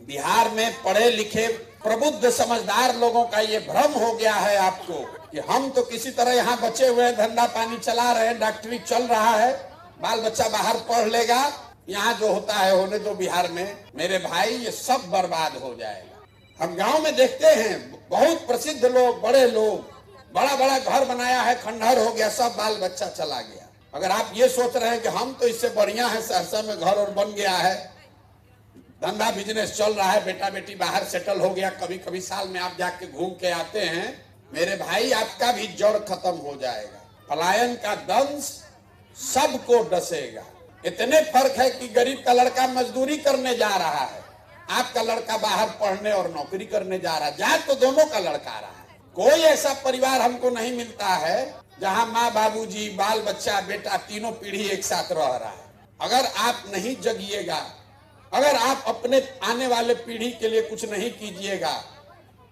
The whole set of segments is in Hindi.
बिहार में पढ़े लिखे प्रबुद्ध समझदार लोगों का ये भ्रम हो गया है आपको कि हम तो किसी तरह यहाँ बचे हुए धंधा पानी चला रहे हैं, डॉक्टरी चल रहा है, बाल बच्चा बाहर पढ़ लेगा, यहाँ जो होता है होने दो बिहार में। मेरे भाई ये सब बर्बाद हो जाएगा। हम गांव में देखते हैं बहुत प्रसिद्ध लोग, बड़े लोग, बड़ा बड़ा घर बनाया है, खंडहर हो गया, सब बाल बच्चा चला गया। अगर आप ये सोच रहे हैं कि हम तो इससे बढ़िया है, सहरसा में घर और बन गया है, धंधा बिजनेस चल रहा है, बेटा बेटी बाहर सेटल हो गया, कभी कभी साल में आप जाके घूम के आते हैं, मेरे भाई आपका भी जड़ खत्म हो जाएगा। पलायन का दंश सबको डसेगा। इतने फर्क है कि गरीब का लड़का मजदूरी करने जा रहा है, आपका लड़का बाहर पढ़ने और नौकरी करने जा रहा है, जात तो दोनों का लड़का रहा है। कोई ऐसा परिवार हमको नहीं मिलता है जहां माँ बाबूजी बाल बच्चा बेटा तीनों पीढ़ी एक साथ रह रहा है। अगर आप नहीं जगिएगा, अगर आप अपने आने वाले पीढ़ी के लिए कुछ नहीं कीजिएगा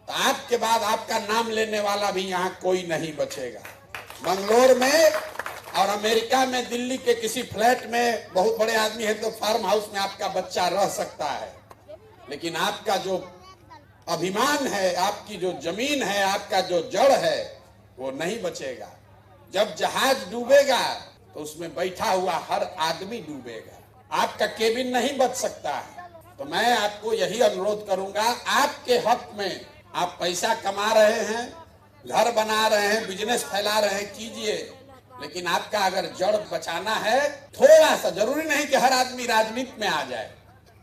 तो आपके बाद आपका नाम लेने वाला भी यहाँ कोई नहीं बचेगा। बंगलोर में और अमेरिका में, दिल्ली के किसी फ्लैट में बहुत बड़े आदमी है तो फार्म हाउस में आपका बच्चा रह सकता है, लेकिन आपका जो अभिमान है, आपकी जो जमीन है, आपका जो जड़ है वो नहीं बचेगा। जब जहाज डूबेगा तो उसमें बैठा हुआ हर आदमी डूबेगा, आपका केबिन नहीं बच सकता है। तो मैं आपको यही अनुरोध करूंगा, आपके हक में आप पैसा कमा रहे हैं, घर बना रहे हैं, बिजनेस फैला रहे हैं, कीजिए, लेकिन आपका अगर जड़ बचाना है, थोड़ा सा, जरूरी नहीं कि हर आदमी राजनीति में आ जाए,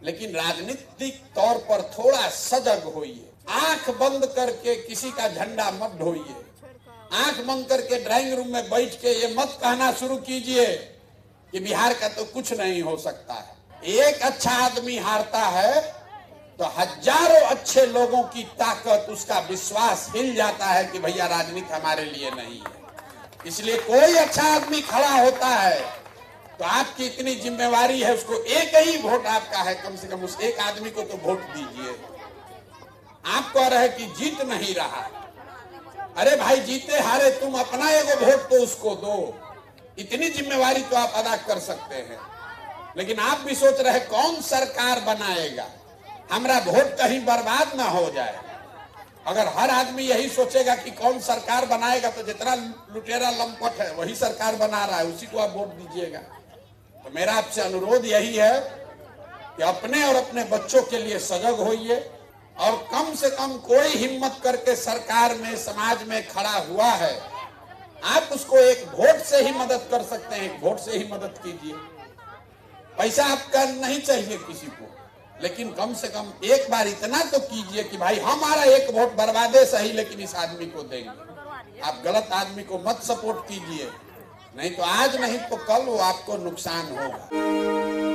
लेकिन राजनीतिक तौर पर थोड़ा सजग होइए। आंख बंद करके किसी का झंडा मत ढोइए, आंख बंद करके ड्राइंग रूम में बैठ के ये मत कहना शुरू कीजिए कि बिहार का तो कुछ नहीं हो सकता है। एक अच्छा आदमी हारता है तो हजारों अच्छे लोगों की ताकत, उसका विश्वास हिल जाता है कि भैया राजनीति हमारे लिए नहीं है। इसलिए कोई अच्छा आदमी खड़ा होता है तो आपकी इतनी जिम्मेवारी है, उसको एक ही वोट आपका है, कम से कम उस एक आदमी को तो वोट दीजिए। आप कह रहे कि जीत नहीं रहा, अरे भाई जीते हारे तुम अपना एगो वोट तो उसको दो, इतनी जिम्मेवारी तो आप अदा कर सकते हैं। लेकिन आप भी सोच रहे कौन सरकार बनाएगा, हमारा वोट कहीं बर्बाद ना हो जाए। अगर हर आदमी यही सोचेगा कि कौन सरकार बनाएगा तो जितना लुटेरा लंपट है वही सरकार बना रहा है, उसी को आप वोट दीजिएगा। तो मेरा आपसे अनुरोध यही है कि अपने और अपने बच्चों के लिए सजग होइए और कम से कम कोई हिम्मत करके सरकार में, समाज में खड़ा हुआ है, आप उसको एक वोट से ही मदद कर सकते हैं, एक वोट से ही मदद कीजिए। पैसा आपका नहीं चाहिए किसी को, लेकिन कम से कम एक बार इतना तो कीजिए कि भाई हमारा एक वोट बर्बादे सही लेकिन इस आदमी को देंगे। आप गलत आदमी को मत सपोर्ट कीजिए, नहीं तो आज नहीं तो कल वो आपको नुकसान होगा।